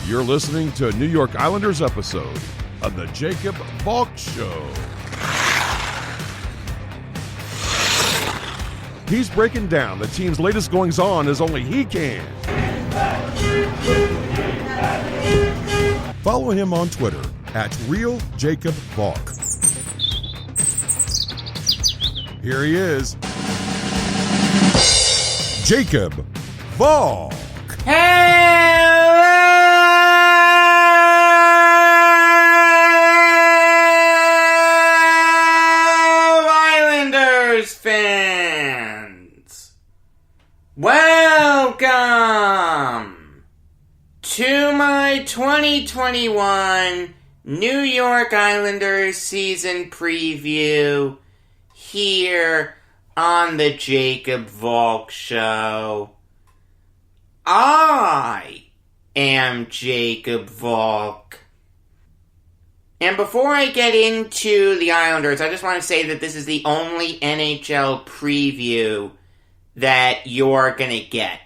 You're listening to a New York Islanders episode of the Jacob Valk Show. He's breaking down the team's latest goings-on as only he can. Follow him on Twitter at RealJacobValk. Here he is, Jacob Valk. Hello, Islanders fans! Welcome to my 2021 New York Islanders season preview here on the Jacob Valk Show. I am Jacob Valk. And before I get into the Islanders, I just want to say that this is the only NHL preview that you're going to get.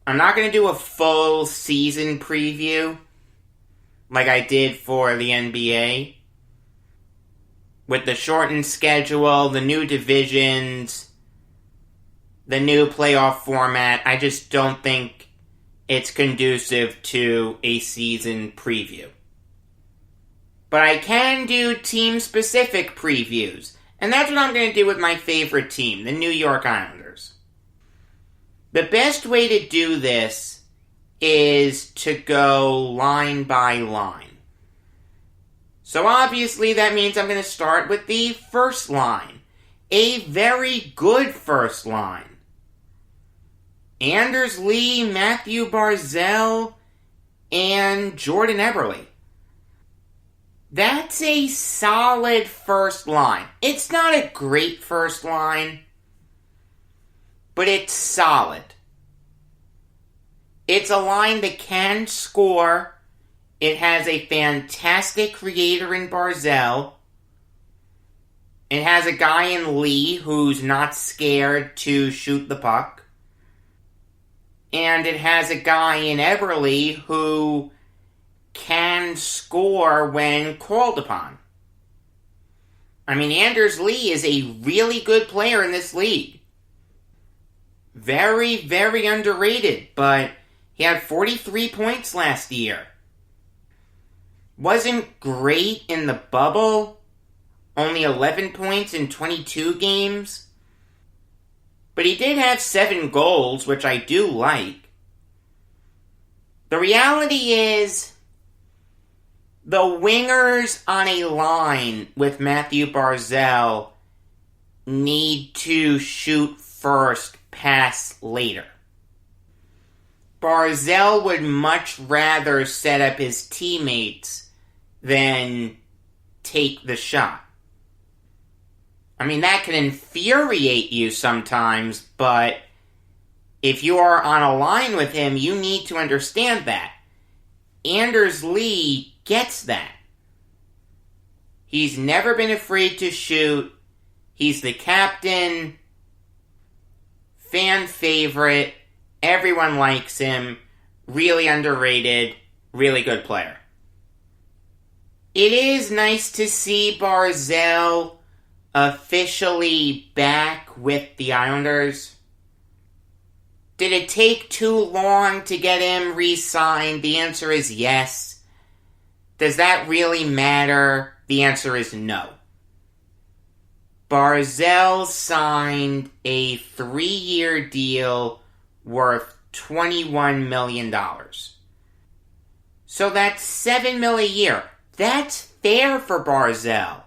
I'm not going to do a full season preview like I did for the NBA. With the shortened schedule, the new divisions, the new playoff format, I just don't think it's conducive to a season preview. But I can do team-specific previews, and that's what I'm going to do with my favorite team, the New York Islanders. The best way to do this is to go line by line. So obviously that means I'm going to start with the first line. A very good first line. Anders Lee, Matthew Barzal, and Jordan Eberle. That's a solid first line. It's not a great first line, but it's solid. It's a line that can score. It has a fantastic creator in Barzal. It has a guy in Lee who's not scared to shoot the puck. And it has a guy in Eberle who can score when called upon. I mean, Anders Lee is a really good player in this league. Very, very underrated, but he had 43 points last year. Wasn't great in the bubble. Only 11 points in 22 games. But he did have 7 goals, which I do like. The reality is, the wingers on a line with Matthew Barzal need to shoot first, pass later. Barzal would much rather set up his teammates than take the shot. I mean, that can infuriate you sometimes, but if you are on a line with him, you need to understand that. Anders Lee gets that. He's never been afraid to shoot. He's the captain, fan favorite, everyone likes him, really underrated, really good player. It is nice to see Barzal officially back with the Islanders. Did it take too long to get him re-signed? The answer is yes. Does that really matter? The answer is no. Barzal signed a 3-year deal worth $21 million. So that's $7 million a year. That's fair for Barzal.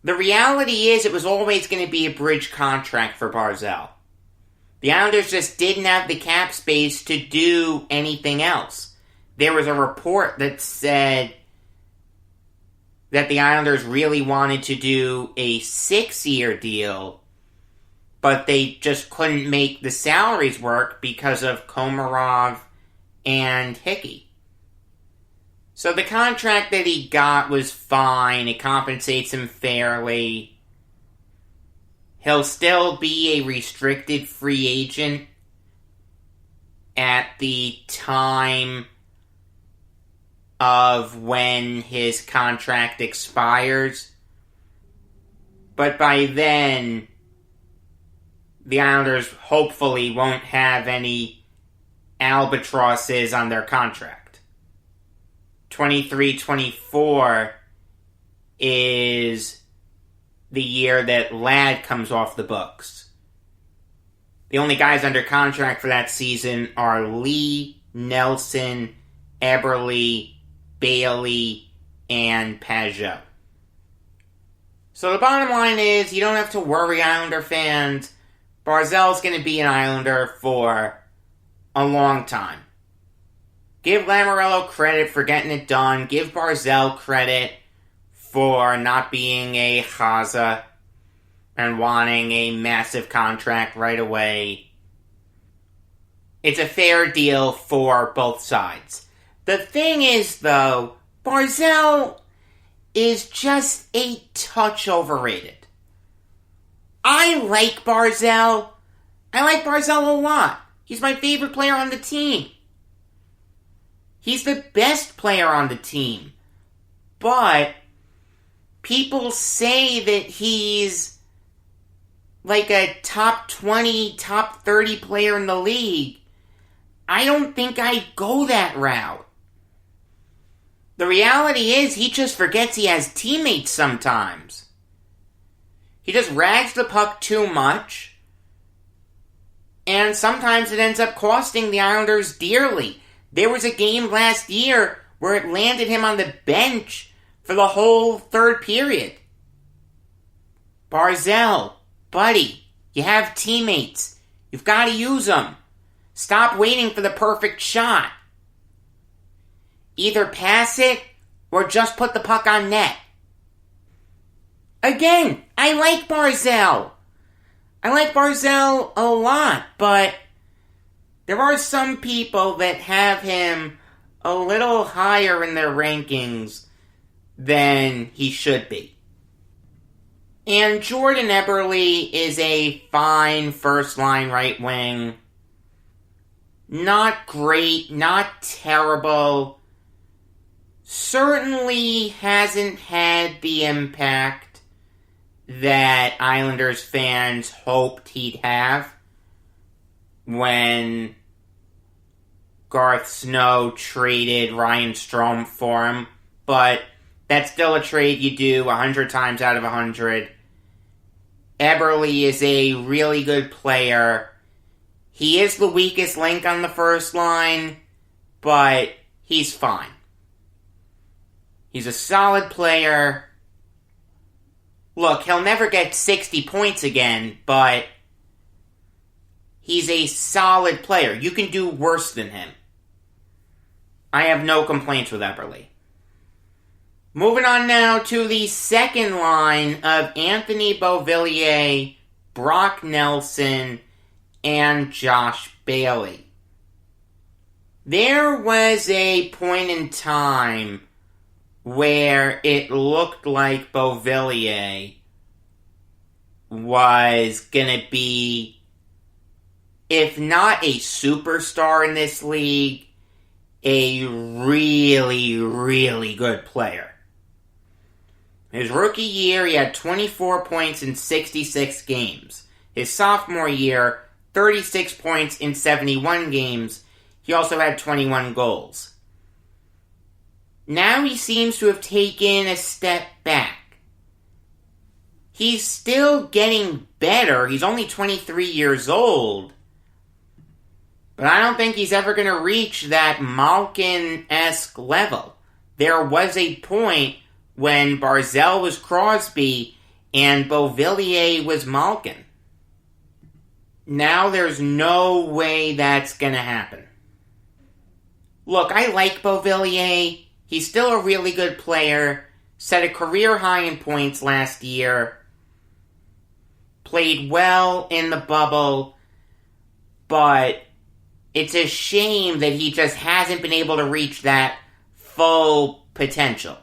The reality is it was always going to be a bridge contract for Barzal. The Islanders just didn't have the cap space to do anything else. There was a report that said that the Islanders really wanted to do a 6-year deal, but they just couldn't make the salaries work because of Komarov and Hickey. So the contract that he got was fine. It compensates him fairly. He'll still be a restricted free agent. at the time of when his contract expires. But by then, the Islanders hopefully won't have any albatrosses on their contract. 23-24 is the year that Ladd comes off the books. The only guys under contract for that season are Lee, Nelson, Eberle, Bailey, and Pajeo. So the bottom line is, you don't have to worry, Islander fans. Barzal's going to be an Islander for a long time. Give Lamoriello credit for getting it done. Give Barzal credit for not being a Haza and wanting a massive contract right away. It's a fair deal for both sides. The thing is, though, Barzal is just a touch overrated. I like Barzal. I like Barzal a lot. He's my favorite player on the team. He's the best player on the team. But people say that he's like a top 20, top 30 player in the league. I don't think I'd go that route. The reality is, he just forgets he has teammates sometimes. He just rags the puck too much. And sometimes it ends up costing the Islanders dearly. There was a game last year where it landed him on the bench for the whole third period. Barzal, buddy, you have teammates. You've got to use them. Stop waiting for the perfect shot. Either pass it or just put the puck on net. Again, I like Barzal. I like Barzal a lot, but there are some people that have him a little higher in their rankings than he should be. And Jordan Eberle is a fine first-line right wing. Not great, not terrible. Certainly hasn't had the impact that Islanders fans hoped he'd have when Garth Snow traded Ryan Strome for him. But that's still a trade you do 100 times out of 100. Eberle is a really good player. He is the weakest link on the first line, but he's fine. He's a solid player. Look, he'll never get 60 points again, but he's a solid player. You can do worse than him. I have no complaints with Eberle. Moving on now to the second line of Anthony Beauvillier, Brock Nelson, and Josh Bailey. There was a point in time where it looked like Beauvillier was going to be, if not a superstar in this league, a really, really good player. His rookie year, he had 24 points in 66 games. His sophomore year, 36 points in 71 games. He also had 21 goals. Now he seems to have taken a step back. He's still getting better. He's only 23 years old. But I don't think he's ever going to reach that Malkin-esque level. There was a point when Barzal was Crosby and Beauvillier was Malkin. Now there's no way that's going to happen. Look, I like Beauvillier. He's still a really good player. Set a career high in points last year. Played well in the bubble. But it's a shame that he just hasn't been able to reach that full potential.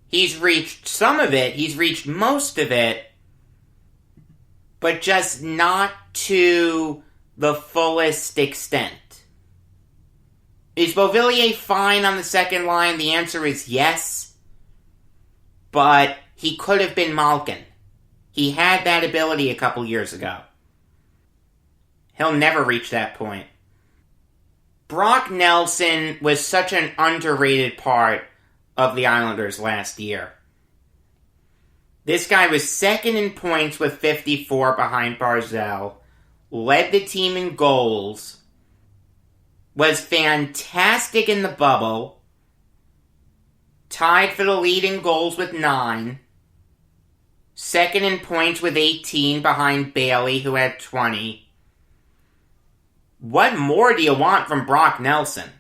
He's reached some of it. He's reached most of it. But just not to the fullest extent. Is Beauvillier fine on the second line? The answer is yes. But he could have been Malkin. He had that ability a couple years ago. He'll never reach that point. Brock Nelson was such an underrated part of the Islanders last year. This guy was second in points with 54 behind Barzal, led the team in goals, was fantastic in the bubble, tied for the lead in goals with 9, second in points with 18 behind Bailey, who had 20. What more do you want from Brock Nelson?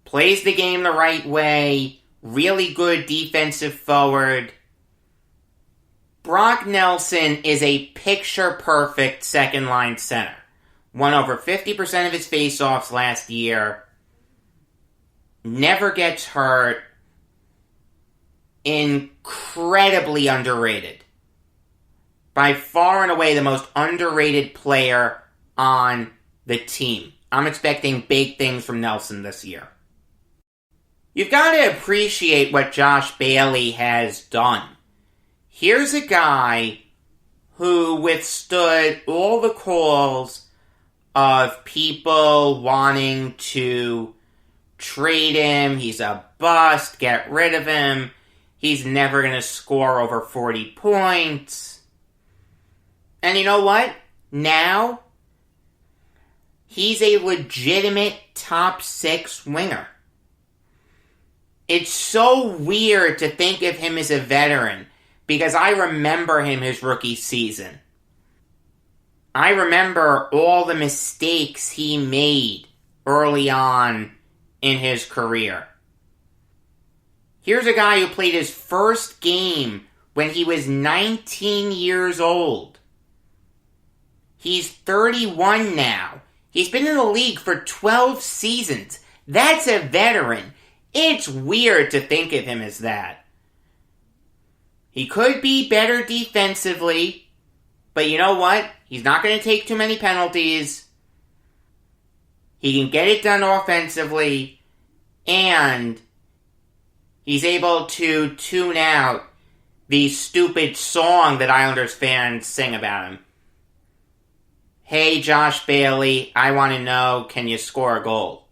Plays the game the right way, really good defensive forward. Brock Nelson is a picture-perfect second-line center. Won over 50% of his faceoffs last year. Never gets hurt. Incredibly underrated. By far and away the most underrated player on the team. I'm expecting big things from Nelson this year. You've got to appreciate what Josh Bailey has done. Here's a guy who withstood all the calls of people wanting to trade him. He's a bust. Get rid of him. He's never going to score over 40 points. And you know what? Now, he's a legitimate top 6 winger. It's so weird to think of him as a veteran, because I remember him his rookie season. I remember all the mistakes he made early on in his career. Here's a guy who played his first game when he was 19 years old. He's 31 now. He's been in the league for 12 seasons. That's a veteran. It's weird to think of him as that. He could be better defensively, but you know what? He's not going to take too many penalties. He can get it done offensively, and he's able to tune out the stupid song that Islanders fans sing about him. Hey, Josh Bailey, I want to know, can you score a goal?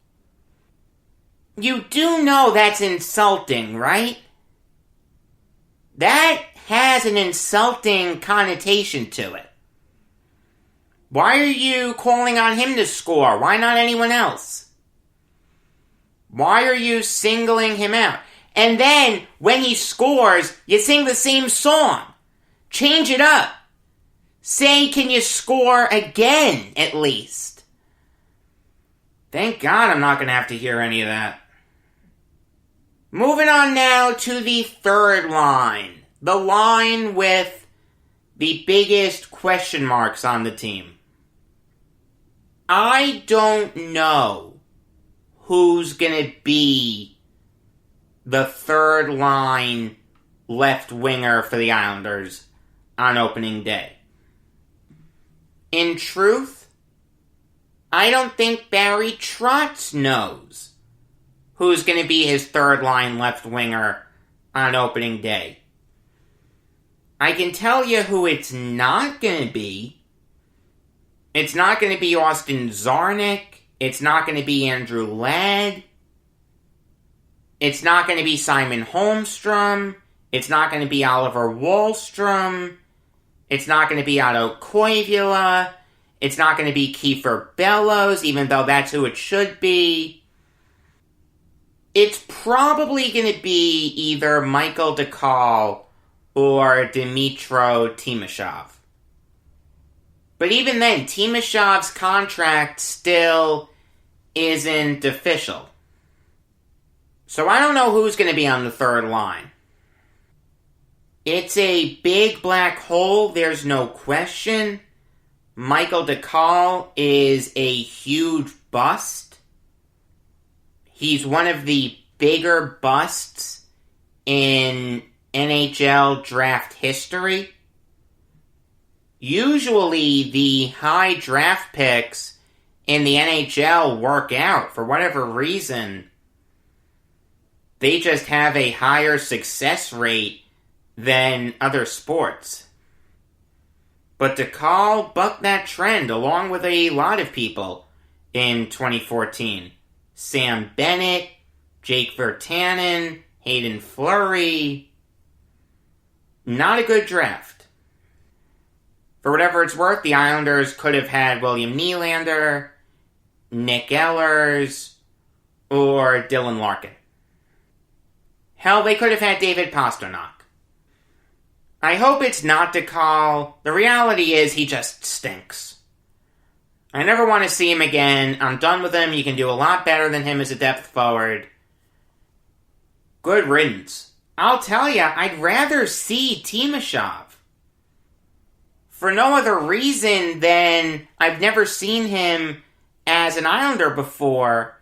You do know that's insulting, right? That has an insulting connotation to it. Why are you calling on him to score? Why not anyone else? Why are you singling him out? And then, when he scores, you sing the same song. Change it up. Say, can you score again, at least? Thank God I'm not going to have to hear any of that. Moving on now to the third line. The line with the biggest question marks on the team. I don't know who's going to be the third line left winger for the Islanders on opening day. In truth, I don't think Barry Trotz knows who's going to be his third line left winger on opening day. I can tell you who it's not going to be. It's not going to be Austin Czarnik. It's not going to be Andrew Ladd. It's not going to be Simon Holmstrom. It's not going to be Oliver Wahlstrom. It's not going to be Otto Koivula. It's not going to be Kiefer Bellows, even though that's who it should be. It's probably going to be either Michael DeCall or Dmytro Timashov. But even then, Timashov's contract still isn't official. So I don't know who's going to be on the third line. It's a big black hole, there's no question. Michael DeCall is a huge bust. He's one of the bigger busts in NHL draft history. Usually the high draft picks in the NHL work out for whatever reason. They just have a higher success rate than other sports. But DeCall bucked that trend along with a lot of people in 2014. Sam Bennett, Jake Virtanen, Hayden Fleury. Not a good draft. For whatever it's worth, the Islanders could have had William Nylander, Nick Ehlers, or Dylan Larkin. Hell, they could have had David Pastrnak. I hope it's not DeCall. The reality is he just stinks. I never want to see him again. I'm done with him. You can do a lot better than him as a depth forward. Good riddance. I'll tell you, I'd rather see Timashov. For no other reason than I've never seen him as an Islander before.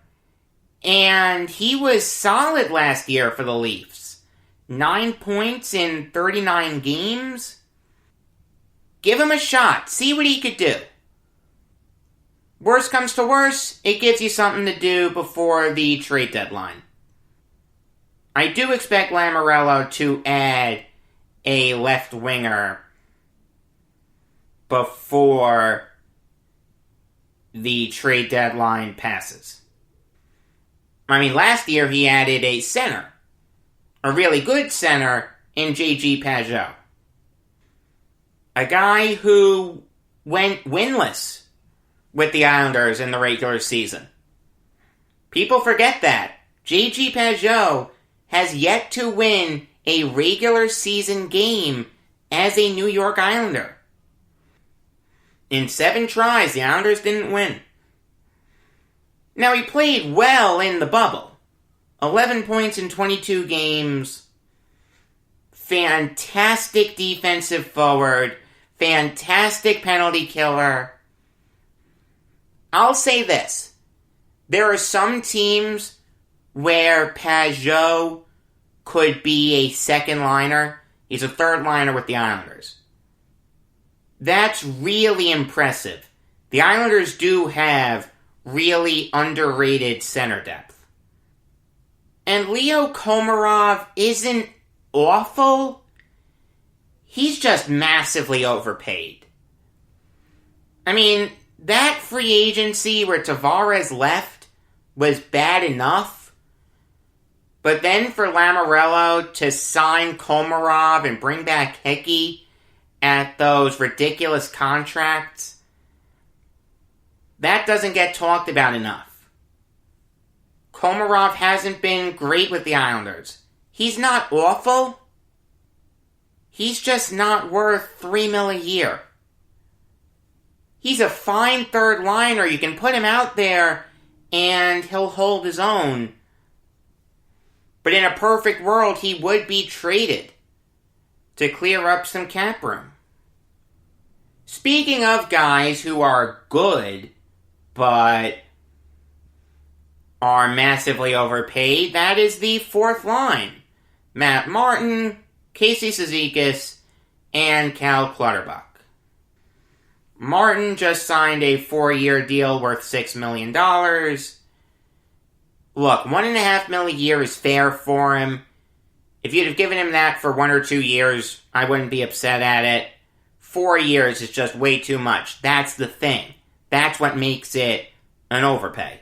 And he was solid last year for the Leafs. 9 points in 39 games. Give him a shot. See what he could do. Worst comes to worst, it gives you something to do before the trade deadline. I do expect Lamoriello to add a left winger before the trade deadline passes. I mean, last year he added a center. A really good center in J.G. Pajeo. A guy who went winless with the Islanders in the regular season. People forget that. J.G. Pajeo has yet to win a regular season game as a New York Islander. In 7 tries, the Islanders didn't win. Now, he played well in the bubble. 11 points in 22 games. Fantastic defensive forward. Fantastic penalty killer. I'll say this. There are some teams where Pajeo could be a second liner. He's a third liner with the Islanders. That's really impressive. The Islanders do have really underrated center depth. And Leo Komarov isn't awful. He's just massively overpaid. I mean, that free agency where Tavares left was bad enough. But then for Lamoriello to sign Komarov and bring back Hickey at those ridiculous contracts, that doesn't get talked about enough. Komarov hasn't been great with the Islanders. He's not awful. He's just not worth $3 million a year. He's a fine third liner. You can put him out there and he'll hold his own. But in a perfect world, he would be traded to clear up some cap room. Speaking of guys who are good, but are massively overpaid, that is the fourth line. Matt Martin, Casey Cizikas, and Cal Clutterbuck. Martin just signed a 4-year deal worth $6 million. Look, $1.5 million a year is fair for him. If you'd have given him that for 1 or 2 years, I wouldn't be upset at it. 4 years is just way too much. That's the thing. That's what makes it an overpay.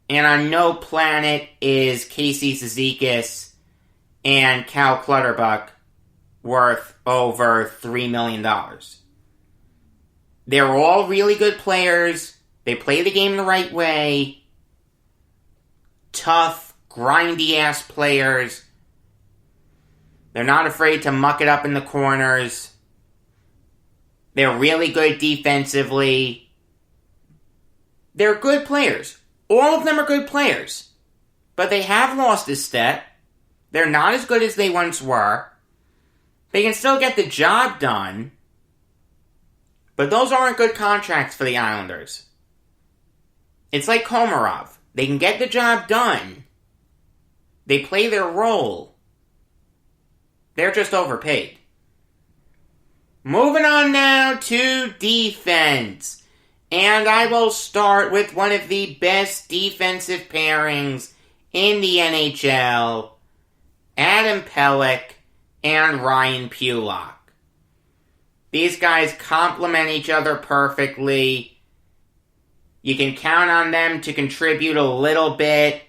And on no planet is Casey Cizikas and Cal Clutterbuck worth over $3 million. They're all really good players. They play the game the right way. Tough, grindy-ass players. They're not afraid to muck it up in the corners. They're really good defensively. They're good players. All of them are good players. But they have lost a step. They're not as good as they once were. They can still get the job done. But those aren't good contracts for the Islanders. It's like Komarov. They can get the job done. They play their role. They're just overpaid. Moving on now to defense. And I will start with one of the best defensive pairings in the NHL, Adam Pellick and Ryan Pulock. These guys complement each other perfectly. You can count on them to contribute a little bit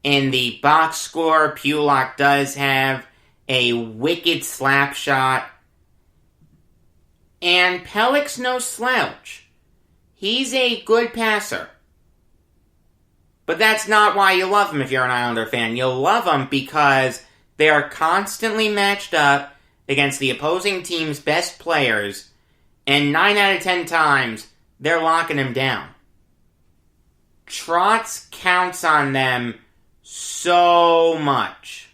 in the box score. Pulock does have a wicked slap shot. And Pellick's no slouch. He's a good passer. But that's not why you love him if you're an Islander fan. You'll love him because they are constantly matched up against the opposing team's best players, and 9 out of 10 times, they're locking him down. Trotz counts on them so much.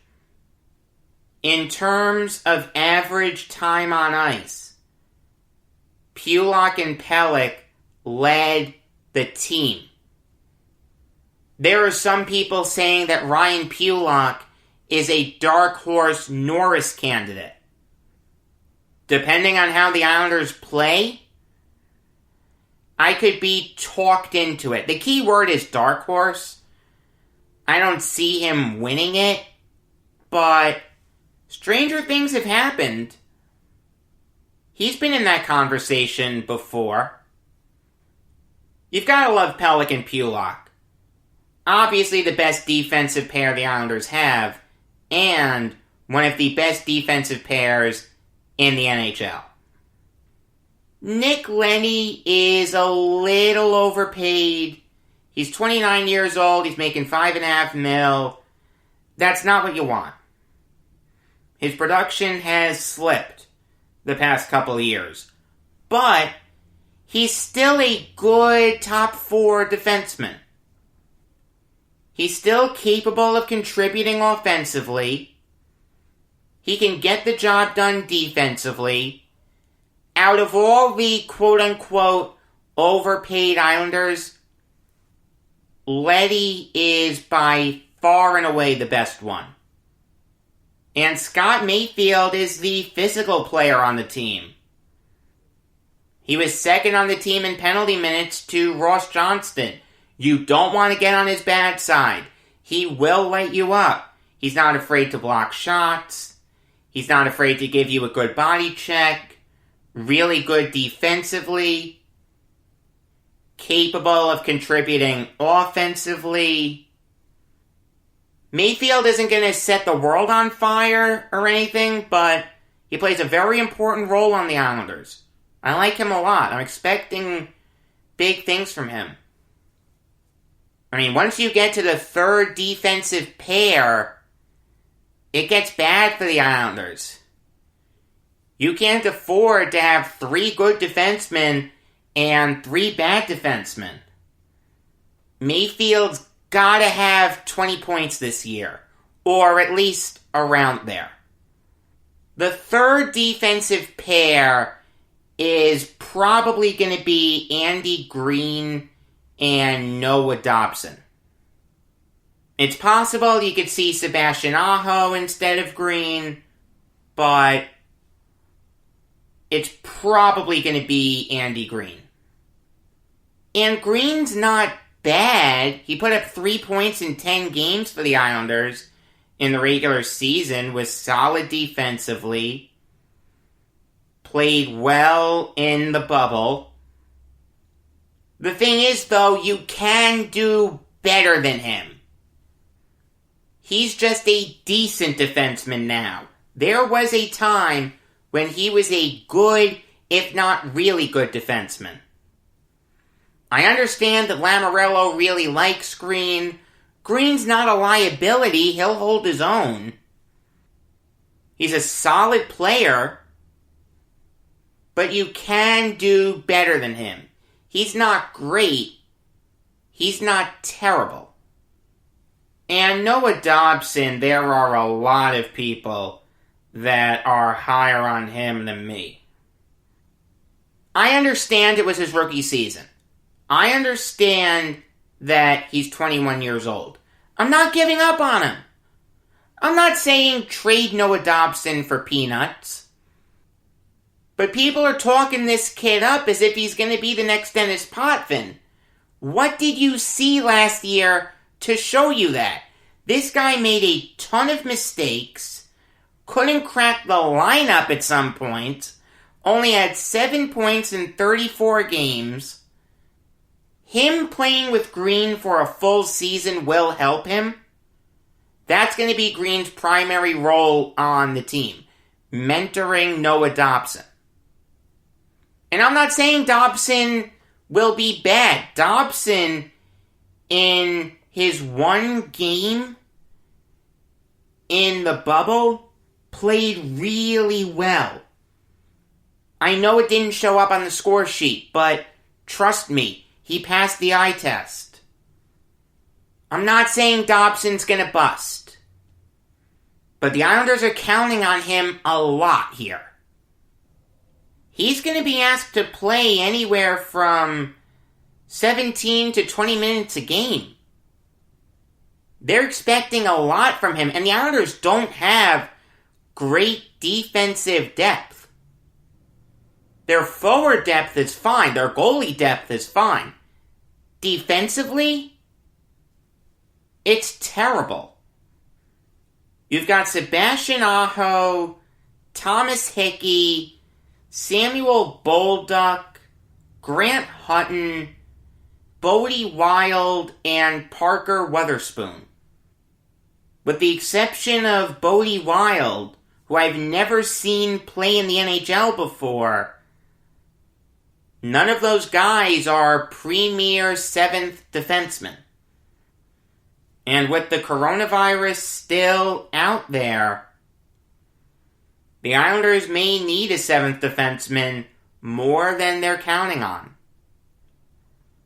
In terms of average time on ice, Pulock and Pellick led the team. There are some people saying that Ryan Pulock is a dark horse Norris candidate. Depending on how the Islanders play, I could be talked into it. The key word is dark horse. I don't see him winning it, but stranger things have happened. He's been in that conversation before. You've got to love Pellick and Pulock. Obviously the best defensive pair the Islanders have, and one of the best defensive pairs in the NHL. Nick Lenny is a little overpaid. He's 29 years old. He's making $5.5 million. That's not what you want. His production has slipped the past couple of years. But he's still a good top 4 defenseman. He's still capable of contributing offensively. He can get the job done defensively. Out of all the quote-unquote overpaid Islanders, Letty is by far and away the best one. And Scott Mayfield is the physical player on the team. He was second on the team in penalty minutes to Ross Johnston. You don't want to get on his bad side. He will light you up. He's not afraid to block shots. He's not afraid to give you a good body check. Really good defensively. Capable of contributing offensively. Mayfield isn't going to set the world on fire or anything, but he plays a very important role on the Islanders. I like him a lot. I'm expecting big things from him. I mean, once you get to the third defensive pair, it gets bad for the Islanders. You can't afford to have 3 good defensemen and 3 bad defensemen. Mayfield's gotta have 20 points this year, or at least around there. The third defensive pair is probably going to be Andy Green and Noah Dobson. It's possible you could see Sebastian Aho instead of Green, but it's probably going to be Andy Green. And Green's not bad. He put up 3 points in 10 games for the Islanders in the regular season, was solid defensively, played well in the bubble. The thing is, though, you can do better than him. He's just a decent defenseman now. There was a time when he was a good, if not really good defenseman. I understand that Lamoriello really likes Green. Green's not a liability. He'll hold his own. He's a solid player, but you can do better than him. He's not great. He's not terrible. And Noah Dobson, there are a lot of people that are higher on him than me. I understand it was his rookie season. I understand that he's 21 years old. I'm not giving up on him. I'm not saying trade Noah Dobson for peanuts. But people are talking this kid up as if he's going to be the next Dennis Potvin. What did you see last year to show you that? This guy made a ton of mistakes, couldn't crack the lineup at some point, only had 7 points in 34 games. Him playing with Green for a full season will help him. That's going to be Green's primary role on the team, mentoring Noah Dobson. And I'm not saying Dobson will be bad. Dobson, in his one game in the bubble, played really well. I know it didn't show up on the score sheet, but trust me, he passed the eye test. I'm not saying Dobson's gonna bust, but the Islanders are counting on him a lot here. He's gonna be asked to play anywhere from 17 to 20 minutes a game. They're expecting a lot from him, and the Islanders don't have great defensive depth. Their forward depth is fine. Their goalie depth is fine. Defensively, it's terrible. You've got Sebastian Aho, Thomas Hickey, Samuel Bolduc, Grant Hutton, Bodie Wild, and Parker Weatherspoon. With the exception of Bodie Wild, who I've never seen play in the NHL before, none of those guys are premier 7th defensemen. And with the coronavirus still out there, the Islanders may need a 7th defenseman more than they're counting on.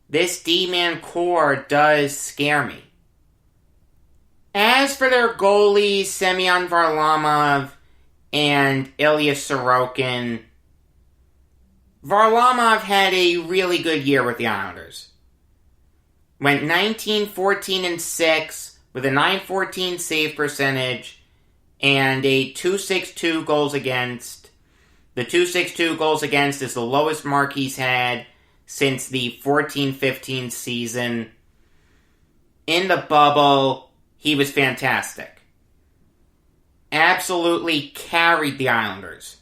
This D-man core does scare me. As for their goalies, Semyon Varlamov and Ilya Sorokin, Varlamov had a really good year with the Islanders. Went 19-14-6 with a .914 save percentage and a .262 goals against. The .262 goals against is the lowest mark he's had since the 14-15 season. In the bubble, he was fantastic. Absolutely carried the Islanders.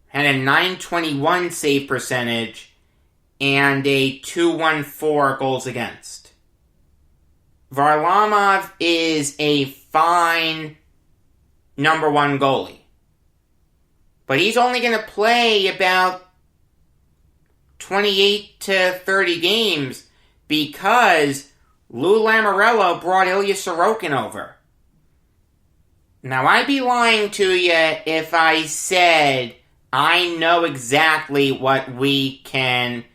Had a .921 save percentage and a .214 goals against. Varlamov is a fine number one goalie. But he's only going to play about 28 to 30 games because Lou Lamoriello brought Ilya Sorokin over. Now, I'd be lying to you if I said I know exactly what we can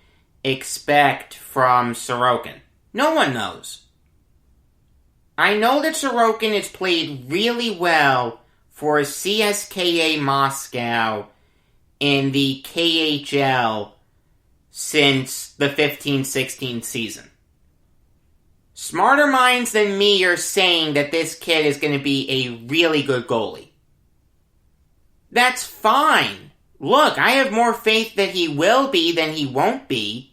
expect from Sorokin. No one knows. I know that Sorokin has played really well for CSKA Moscow in the KHL since the 15-16 season. Smarter minds than me are saying that this kid is going to be a really good goalie. That's fine. Look, I have more faith that he will be than he won't be.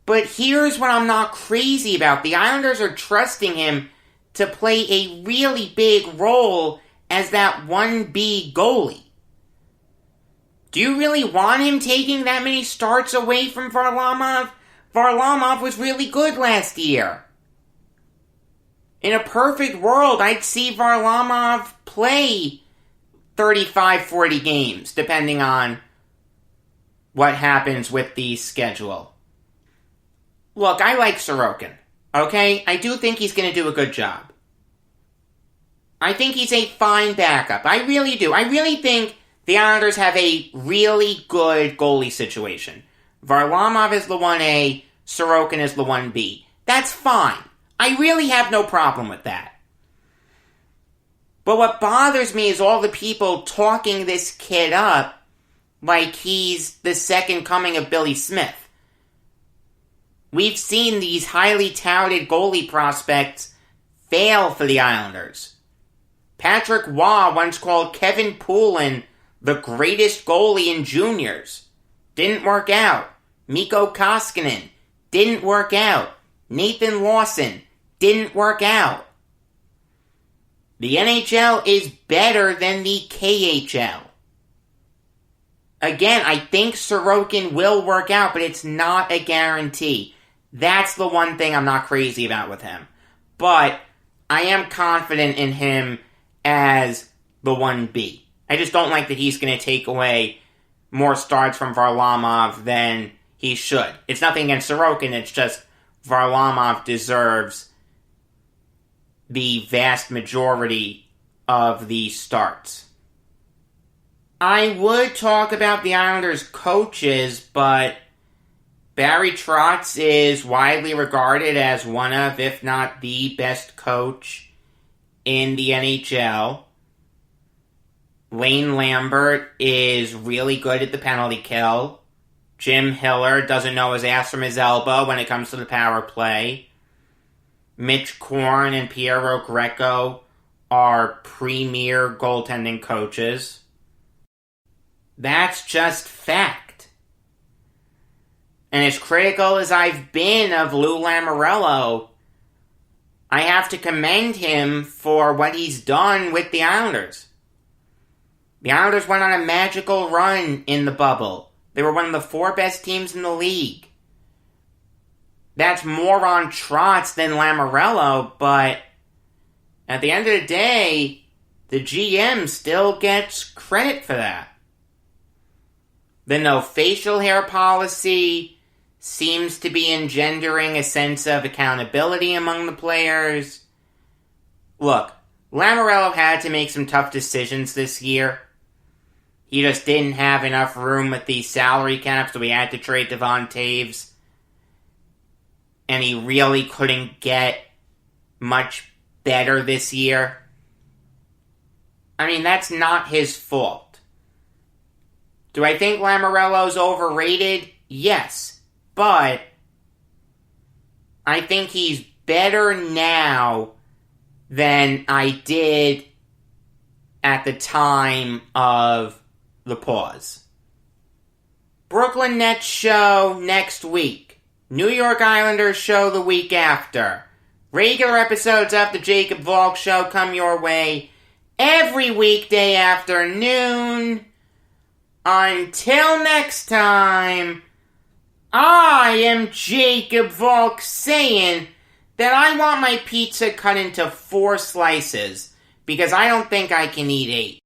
But here's what I'm not crazy about. The Islanders are trusting him to play a really big role as that 1B goalie. Do you really want him taking that many starts away from Varlamov? Varlamov was really good last year. In a perfect world, I'd see Varlamov play 35-40 games, depending on what happens with the schedule. Look, I like Sorokin, okay? I do think he's going to do a good job. I think he's a fine backup. I really do. I really think the Islanders have a really good goalie situation. Varlamov is the 1A, Sorokin is the 1B. That's fine. I really have no problem with that. But what bothers me is all the people talking this kid up like he's the second coming of Billy Smith. We've seen these highly touted goalie prospects fail for the Islanders. Patrick Waugh once called Kevin Poulin The greatest goalie in juniors. Didn't work out. Mikko Koskinen. Didn't work out. Nathan Lawson. Didn't work out. The NHL is better than the KHL. Again, I think Sorokin will work out, but it's not a guarantee. That's the one thing I'm not crazy about with him. But I am confident in him as the 1B. I just don't like that he's going to take away more starts from Varlamov than he should. It's nothing against Sorokin, it's just Varlamov deserves the vast majority of the starts. I would talk about the Islanders' coaches, but Barry Trotz is widely regarded as one of, if not the best coach in the NHL. Lane Lambert is really good at the penalty kill. Jim Hiller doesn't know his ass from his elbow when it comes to the power play. Mitch Korn and Piero Greco are premier goaltending coaches. That's just fact. And as critical as I've been of Lou Lamoriello, I have to commend him for what he's done with the Islanders. The Islanders went on a magical run in the bubble. They were one of the 4 best teams in the league. That's more on Trotz than Lamoriello, but at the end of the day, the GM still gets credit for that. The no facial hair policy seems to be engendering a sense of accountability among the players. Look, Lamoriello had to make some tough decisions this year. He just didn't have enough room with the salary cap, so he had to trade Devon Taves. And he really couldn't get much better this year. I mean, that's not his fault. Do I think Lamoriello's overrated? Yes. But I think he's better now than I did at the time of the pause. Brooklyn Nets show next week. New York Islanders show the week after. Regular episodes of the Jacob Valk Show come your way every weekday afternoon. Until next time, I am Jacob Valk saying that I want my pizza cut into 4 slices because I don't think I can eat 8.